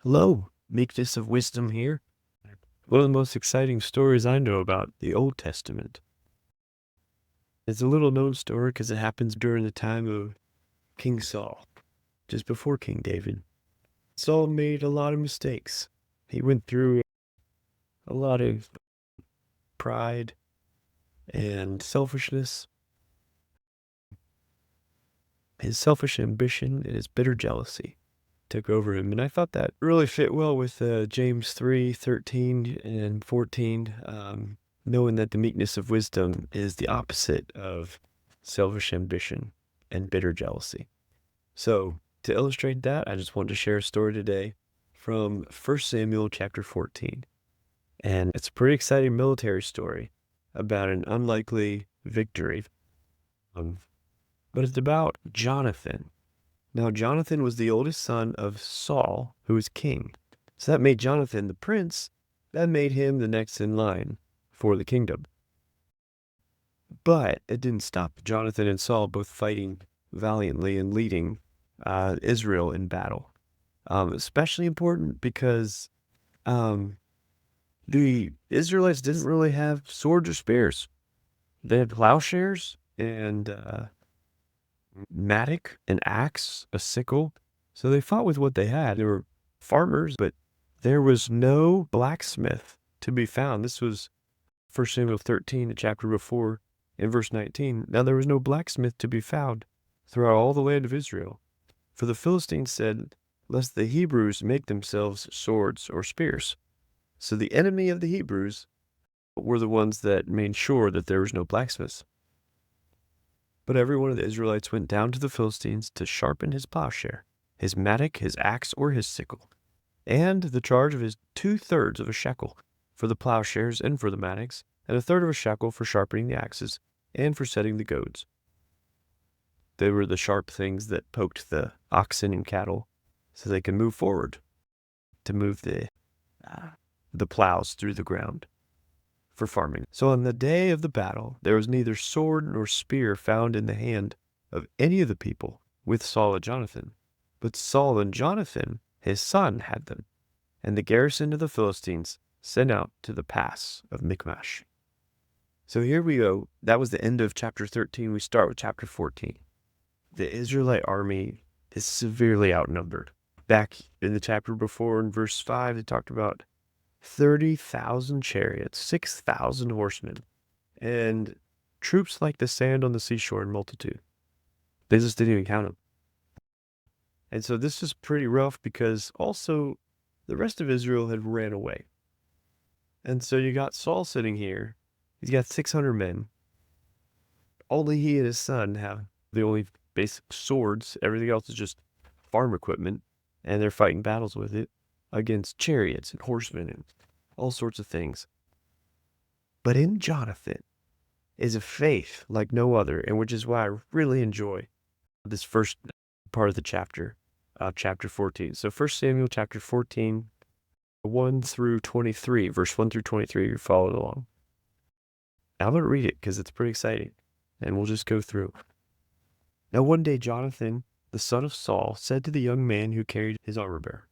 Hello, meekness of wisdom here. One of the most exciting stories I know about the Old Testament. It's a little known story because it happens during the time of King Saul, just before King David. Saul made a lot of mistakes. He went through a lot of pride and selfishness, his selfish ambition and his bitter jealousy took over him. And I thought that really fit well with James 3:13 and 14, knowing that the meekness of wisdom is the opposite of selfish ambition and bitter jealousy. So to illustrate that, I just wanted to share a story today from 1 Samuel chapter 14. And it's a pretty exciting military story about an unlikely victory. But it's about Jonathan. Now, Jonathan was the oldest son of Saul, who was king. So that made Jonathan the prince. That made him the next in line for the kingdom. But it didn't stop Jonathan and Saul both fighting valiantly and leading Israel in battle. Especially important because the Israelites didn't really have swords or spears. They had plowshares and mattock, an axe, a sickle. So they fought with what they had. They were farmers, but there was no blacksmith to be found. This was 1 Samuel 13, the chapter before, in verse 19. Now there was no blacksmith to be found throughout all the land of Israel. For the Philistines said, lest the Hebrews make themselves swords or spears. So the enemy of the Hebrews were the ones that made sure that there was no blacksmiths. But every one of the Israelites went down to the Philistines to sharpen his plowshare, his mattock, his axe, or his sickle, and the charge of his 2/3 of a shekel for the plowshares and for the mattocks, and 1/3 of a shekel for sharpening the axes and for setting the goads. They were the sharp things that poked the oxen and cattle so they could move forward to move the plows through the ground for farming. So on the day of the battle, there was neither sword nor spear found in the hand of any of the people with Saul and Jonathan. But Saul and Jonathan, his son, had them, and the garrison of the Philistines sent out to the pass of Michmash. So here we go. That was the end of chapter 13. We start with chapter 14. The Israelite army is severely outnumbered. Back in the chapter before, in verse 5, they talked about 30,000 chariots, 6,000 horsemen, and troops like the sand on the seashore in multitude. They just didn't even count them. And so this is pretty rough because also the rest of Israel had ran away. And so you got Saul sitting here. He's got 600 men. Only he and his son have the only basic swords. Everything else is just farm equipment, and they're fighting battles with it against chariots and horsemen and all sorts of things. But in Jonathan is a faith like no other, and which is why I really enjoy this first part of the chapter 14. So 1 Samuel chapter 14, 1 through 23, verse 1 through 23, you're following along. I'm going to read it because it's pretty exciting, and we'll just go through. Now one day Jonathan, the son of Saul, said to the young man who carried his armor bearer,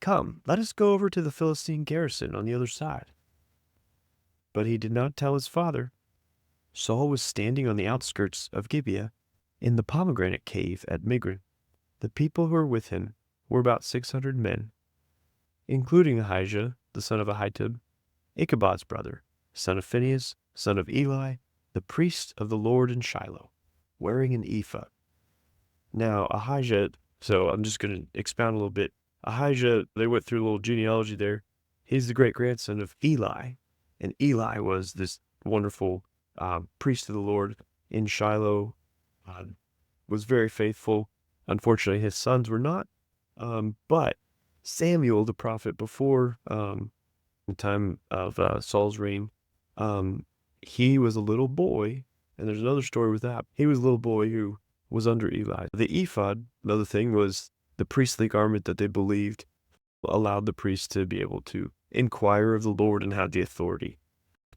come, let us go over to the Philistine garrison on the other side. But he did not tell his father. Saul was standing on the outskirts of Gibeah in the pomegranate cave at Migron. The people who were with him were about 600 men, including Ahijah, the son of Ahitub, Ichabod's brother, son of Phinehas, son of Eli, the priest of the Lord in Shiloh, wearing an ephod. Now Ahijah, so I'm just going to expound a little bit. Ahijah, they went through a little genealogy there. He's the great-grandson of Eli, and Eli was this wonderful priest of the Lord in Shiloh, was very faithful. Unfortunately, his sons were not, but Samuel, the prophet before the time of Saul's reign, he was a little boy, and there's another story with that. He was a little boy who was under Eli. The ephod, another thing, was the priestly garment that they believed allowed the priest to be able to inquire of the Lord and had the authority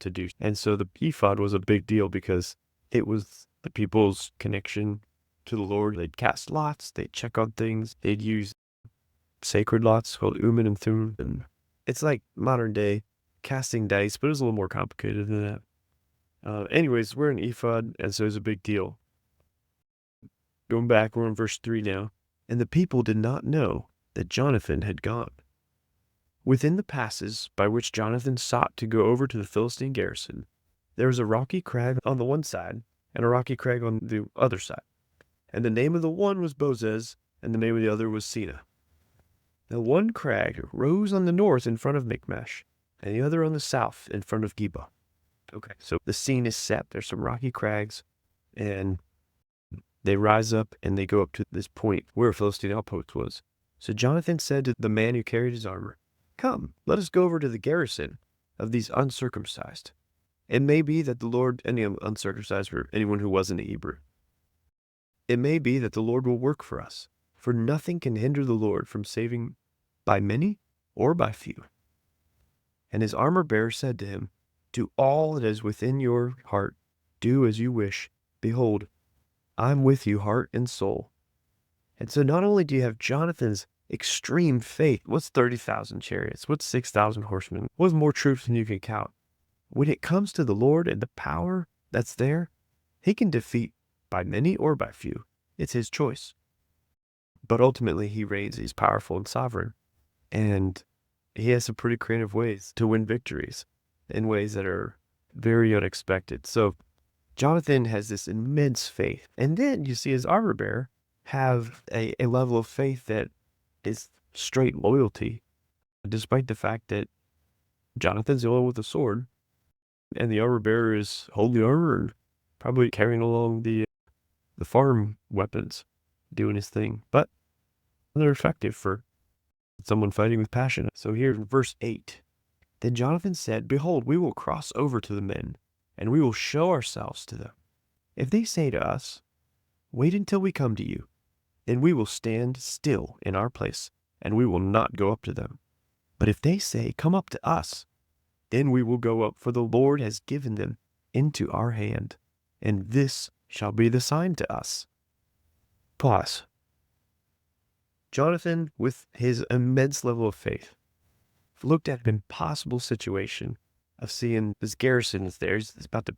to do. And so the ephod was a big deal because it was the people's connection to the Lord. They'd cast lots, they'd check on things, they'd use sacred lots called Urim and Thummim. And it's like modern day casting dice, but it's a little more complicated than that. Anyways, we're an ephod, and so it's a big deal. Going back, we're in verse 3 now. And the people did not know that Jonathan had gone. Within the passes by which Jonathan sought to go over to the Philistine garrison, there was a rocky crag on the one side and a rocky crag on the other side. And the name of the one was Bozez, and the name of the other was Sina. The one crag rose on the north in front of Michmash, and the other on the south in front of Geba. Okay, so the scene is set. There's some rocky crags, and they rise up and they go up to this point where a Philistine outpost was. So Jonathan said to the man who carried his armor, "Come, let us go over to the garrison of these uncircumcised. It may be that the Lord," any uncircumcised for anyone who wasn't a Hebrew, "it may be that the Lord will work for us, for nothing can hinder the Lord from saving by many or by few." And his armor bearer said to him, "Do all that is within your heart, do as you wish. Behold, I'm with you heart and soul." And so not only do you have Jonathan's extreme faith, what's 30,000 chariots? What's 6,000 horsemen? What's more troops than you can count? When it comes to the Lord and the power that's there, he can defeat by many or by few. It's his choice. But ultimately, he reigns. He's powerful and sovereign. And he has some pretty creative ways to win victories in ways that are very unexpected. So Jonathan has this immense faith. And then you see his armor bearer have a level of faith that is straight loyalty, despite the fact that Jonathan's the only one with a sword, and the armor bearer is holding the armor and probably carrying along the farm weapons, doing his thing. But they're effective for someone fighting with passion. So here in verse 8, then Jonathan said, "Behold, we will cross over to the men, and we will show ourselves to them. If they say to us, 'Wait until we come to you,' then we will stand still in our place, and we will not go up to them. But if they say, 'Come up to us,' then we will go up, for the Lord has given them into our hand, and this shall be the sign to us." Pause. Jonathan, with his immense level of faith, looked at an impossible situation of seeing this garrison is there. He's about to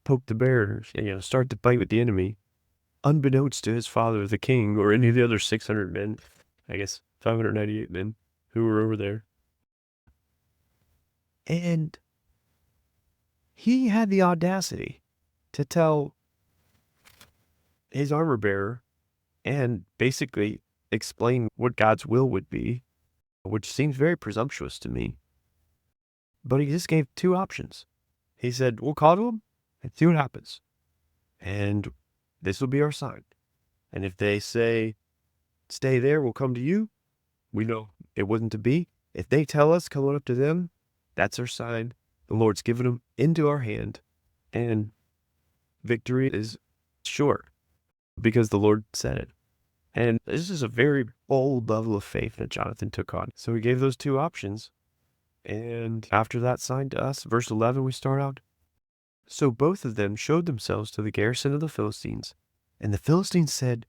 poke the bear, start the fight with the enemy, unbeknownst to his father, the king, or any of the other 600 men, I guess 598 men who were over there. And he had the audacity to tell his armor bearer and basically explain what God's will would be, which seems very presumptuous to me. But he just gave two options. He said, "We'll call to him and see what happens. And this will be our sign. And if they say, 'Stay there, we'll come to you,' we know it wasn't to be. If they tell us, come on up to them, that's our sign. The Lord's given them into our hand, and victory is sure because the Lord said it." And this is a very bold level of faith that Jonathan took on. So he gave those two options. And after that sign to us, verse 11, we start out. "So both of them showed themselves to the garrison of the Philistines. And the Philistines said,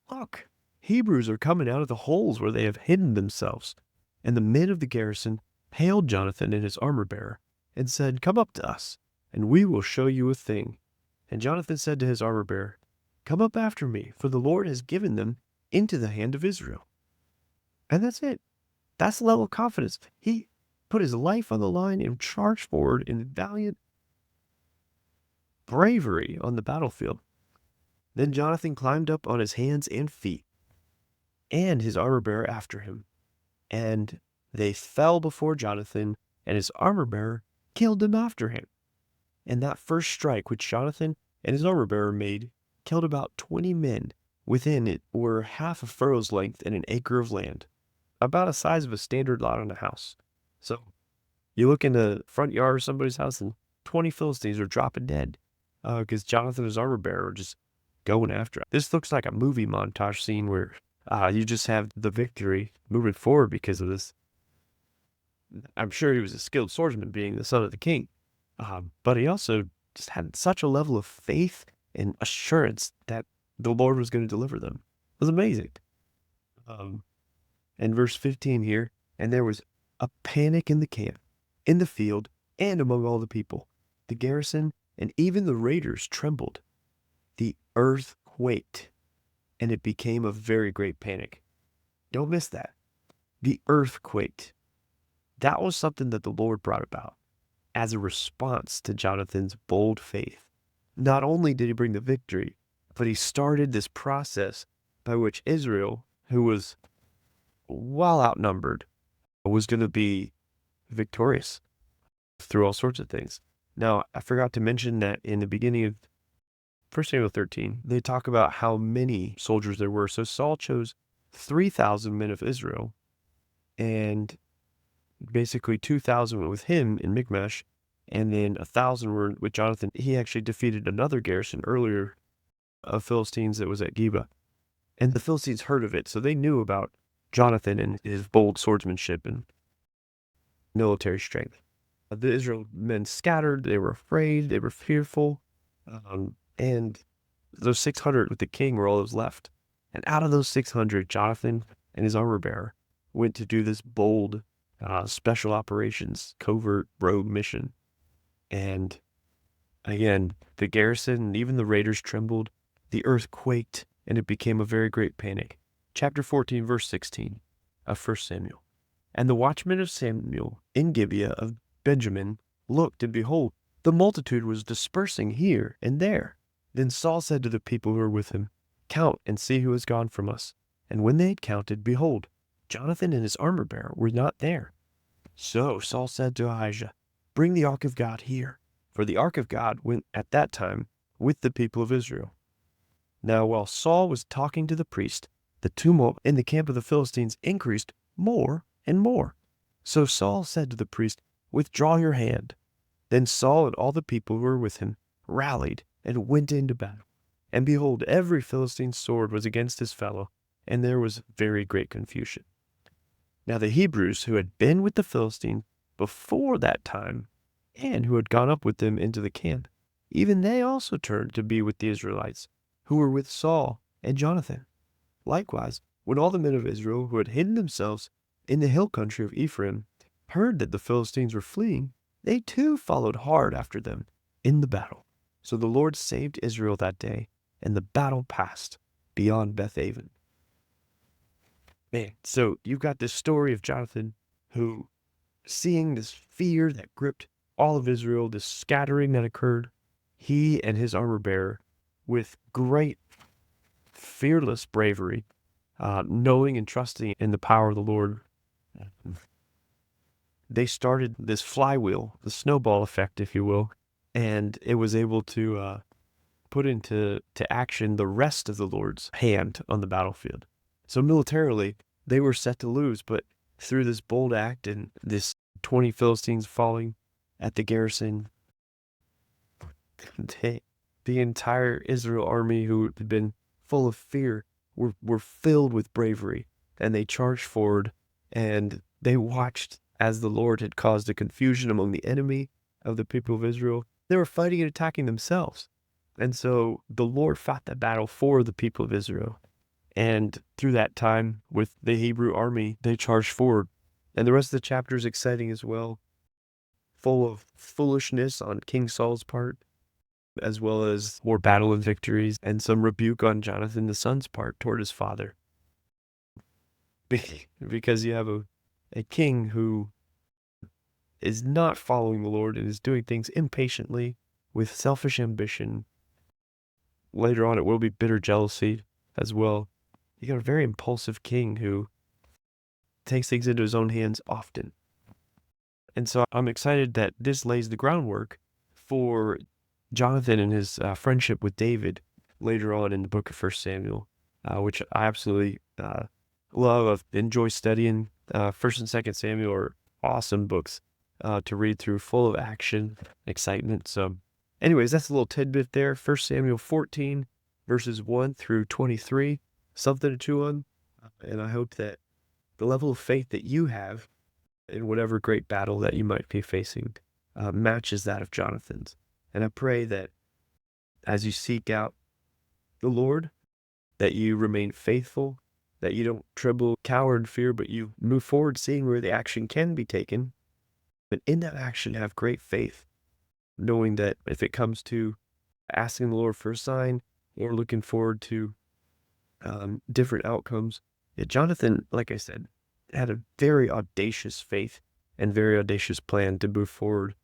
'Look, Hebrews are coming out of the holes where they have hidden themselves.' And the men of the garrison hailed Jonathan and his armor bearer and said, 'Come up to us, and we will show you a thing.' And Jonathan said to his armor bearer, 'Come up after me, for the Lord has given them into the hand of Israel.'" And that's it. That's the level of confidence. He put his life on the line and charged forward in valiant bravery on the battlefield. Then Jonathan climbed up on his hands and feet, and his armor bearer after him. And they fell before Jonathan, and his armor bearer killed them after him. And that first strike which Jonathan and his armor bearer made killed about 20 men. Within it were half a furrow's length and an acre of land, about the size of a standard lot on a house. So you look in the front yard of somebody's house and 20 Philistines are dropping dead because Jonathan and his armor bearer are just going after him. This looks like a movie montage scene where you just have the victory moving forward because of this. I'm sure he was a skilled swordsman, being the son of the king, but he also just had such a level of faith and assurance that the Lord was going to deliver them. It was amazing. And verse 15 here, and there was a panic in the camp, in the field, and among all the people. The garrison and even the raiders trembled. The earth quaked, and it became a very great panic. Don't miss that. The earth quaked. That was something that the Lord brought about as a response to Jonathan's bold faith. Not only did he bring the victory, but he started this process by which Israel, who was well outnumbered, was going to be victorious through all sorts of things. Now, I forgot to mention that in the beginning of 1 Samuel 13, they talk about how many soldiers there were. So Saul chose 3,000 men of Israel, and basically 2,000 went with him in Michmash, and then 1,000 were with Jonathan. He actually defeated another garrison earlier of Philistines that was at Geba. And the Philistines heard of it, so they knew about Jonathan and his bold swordsmanship and military strength. The Israel men scattered, they were afraid, they were fearful, and those 600 with the king were all that was left. And out of those 600, Jonathan and his armor bearer went to do this bold special operations, covert rogue mission. And again, the garrison and even the raiders trembled, the earth quaked, and it became a very great panic. Chapter 14, verse 16 of 1 Samuel. And the watchmen of Samuel in Gibeah of Benjamin looked, and behold, the multitude was dispersing here and there. Then Saul said to the people who were with him, Count and see who has gone from us. And when they had counted, behold, Jonathan and his armor bearer were not there. So Saul said to Ahijah, Bring the ark of God here. For the ark of God went at that time with the people of Israel. Now while Saul was talking to the priest, the tumult in the camp of the Philistines increased more and more. So Saul said to the priest, Withdraw your hand. Then Saul and all the people who were with him rallied and went into battle. And behold, every Philistine's sword was against his fellow, and there was very great confusion. Now the Hebrews who had been with the Philistines before that time, and who had gone up with them into the camp, even they also turned to be with the Israelites, who were with Saul and Jonathan. Likewise, when all the men of Israel who had hidden themselves in the hill country of Ephraim heard that the Philistines were fleeing, they too followed hard after them in the battle. So the Lord saved Israel that day, and the battle passed beyond Beth-aven. Man, so you've got this story of Jonathan who, seeing this fear that gripped all of Israel, this scattering that occurred, he and his armor bearer, with great, fearless bravery, knowing and trusting in the power of the Lord, they started this flywheel, the snowball effect, if you will, and it was able to put into action the rest of the Lord's hand on the battlefield. So militarily, they were set to lose, but through this bold act and this 20 Philistines falling at the garrison, the entire Israel army, who had been full of fear, were filled with bravery, and they charged forward, and they watched as the Lord had caused a confusion among the enemy of the people of Israel. They were fighting and attacking themselves. And so the Lord fought that battle for the people of Israel. And through that time, with the Hebrew army, they charged forward. And the rest of the chapter is exciting as well, full of foolishness on King Saul's part, as well as more battle and victories, and some rebuke on Jonathan the son's part toward his father. Because you have a king who is not following the Lord and is doing things impatiently with selfish ambition. Later on, it will be bitter jealousy as well. You got a very impulsive king who takes things into his own hands often. And so I'm excited that this lays the groundwork for Jonathan and his friendship with David later on in the book of 1 Samuel, which I absolutely love. I enjoy studying. 1st and 2nd Samuel are awesome books to read through, full of action, excitement. So anyways, that's a little tidbit there. 1 Samuel 14, verses 1 through 23. Something to chew on. And I hope that the level of faith that you have in whatever great battle that you might be facing matches that of Jonathan's. And I pray that as you seek out the Lord, that you remain faithful, that that you don't tremble, cower in fear, but you move forward seeing where the action can be taken. But in that action, have great faith, knowing that if it comes to asking the Lord for a sign or looking forward to different outcomes, Jonathan, like I said, had a very audacious faith and very audacious plan to move forward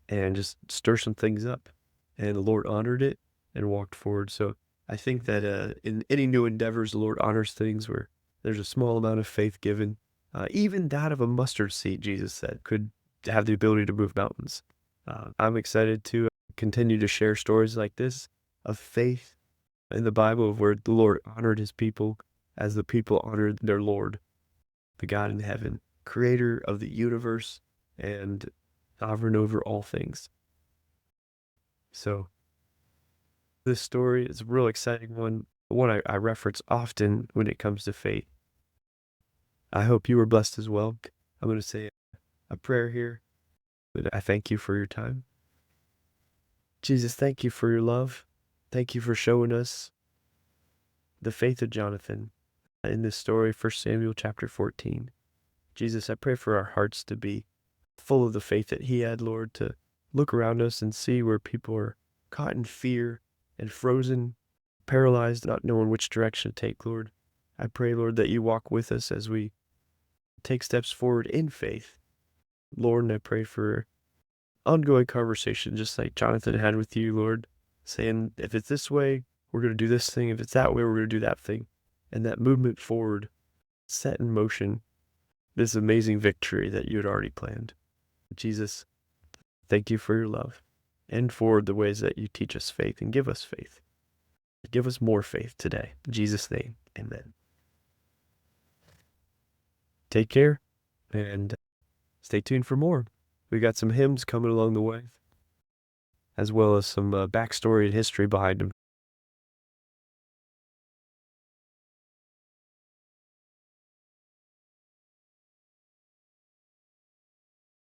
and just stir some things up. And the Lord honored it and walked forward. So I think that in any new endeavors, the Lord honors things where there's a small amount of faith given. Even that of a mustard seed, Jesus said, could have the ability to move mountains. I'm excited to continue to share stories like this of faith in the Bible, of where the Lord honored his people as the people honored their Lord, the God in heaven, creator of the universe and sovereign over all things. So this story is a real exciting one I reference often when it comes to faith. I hope you were blessed as well. I'm going to say a prayer here, but I thank you for your time. Jesus, thank you for your love. Thank you for showing us the faith of Jonathan in this story, 1 Samuel chapter 14. Jesus, I pray for our hearts to be full of the faith that he had, Lord, to look around us and see where people are caught in fear and frozen, paralyzed, not knowing which direction to take, Lord. I pray, Lord, that you walk with us as we take steps forward in faith. Lord, and I pray for ongoing conversation, just like Jonathan had with you, Lord, saying, if it's this way, we're going to do this thing. If it's that way, we're going to do that thing. And that movement forward set in motion this amazing victory that you had already planned. Jesus, thank you for your love and for the ways that you teach us faith and give us faith. Give us more faith today. In Jesus' name, amen. Take care and stay tuned for more. We got some hymns coming along the way, as well as some backstory and history behind them.